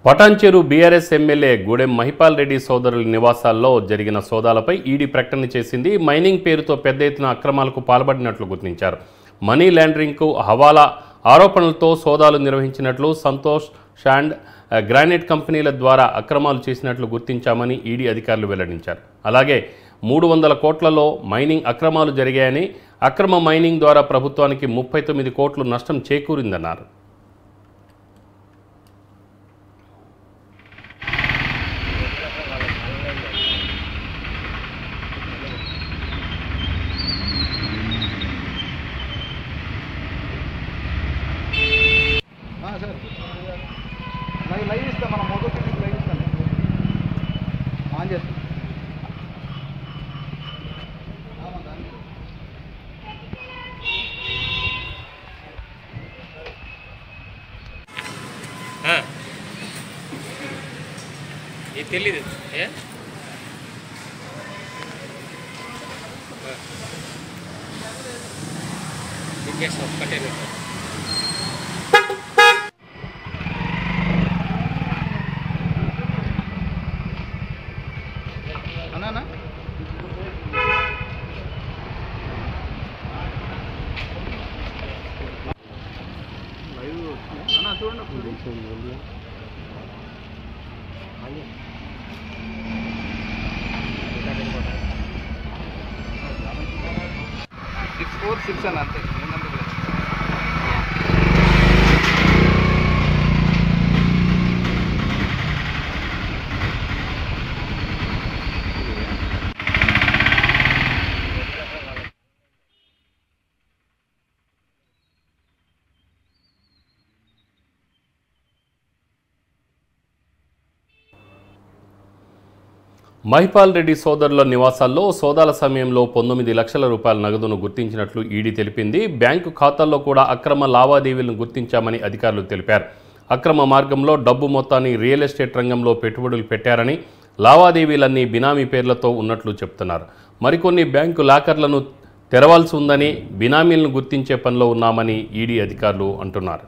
Patancheru BRS MLA Gudem Mahipal Reddy సోదరుల నివాసాల్లో జరిగిన సోదాలపై ED ప్రకటన చేసింది. మైనింగ్ పేరుతో పెద్ద ఎత్తున అక్రమాలకు పాల్పడినట్లు గుర్తించారు. మనీ లాండరింగ్కు హవాలా ఆరోపణలతో సోదాలు నిర్వహించినట్లు, సంతోష్ శాండ్ గ్రానైట్ కంపెనీల ద్వారా అక్రమాలు చేసినట్లు గుర్తించామని ఈడీ అధికారులు వెల్లడించారు. అలాగే 300 కోట్లలో మైనింగ్ అక్రమాలు జరిగాయని, అక్రమ మైనింగ్ ద్వారా ప్రభుత్వానికి 39 కోట్లు నష్టం చేకూరిందన్నారు. సర్ లైవ్ ఇస్తాం, మనం మొదటి లైవ్ ఇస్తాం, ఆన్ చేస్తాం. ఇది తెలీదు ఒక్కటే అన్నా లైవ్ వచ్చింది అన్నా, చూడండి 646 అని అంతే. మహిపాల్ రెడ్డి సోదరుల నివాసాల్లో సోదాల సమయంలో 19 లక్షల రూపాయల నగదును గుర్తించినట్లు ఈడీ తెలిపింది. బ్యాంకు ఖాతాల్లో కూడా అక్రమ లావాదేవీలను గుర్తించామని అధికారులు తెలిపారు. అక్రమ మార్గంలో డబ్బు మొత్తాన్ని రియల్ ఎస్టేట్ రంగంలో పెట్టుబడులు పెట్టారని, లావాదేవీలన్నీ బినామీ పేర్లతో ఉన్నట్లు చెప్తున్నారు. మరికొన్ని బ్యాంకు లాకర్లను తెరవాల్సి ఉందని, బినామీలను గుర్తించే పనిలో ఉన్నామని ఈడీ అధికారులు అంటున్నారు.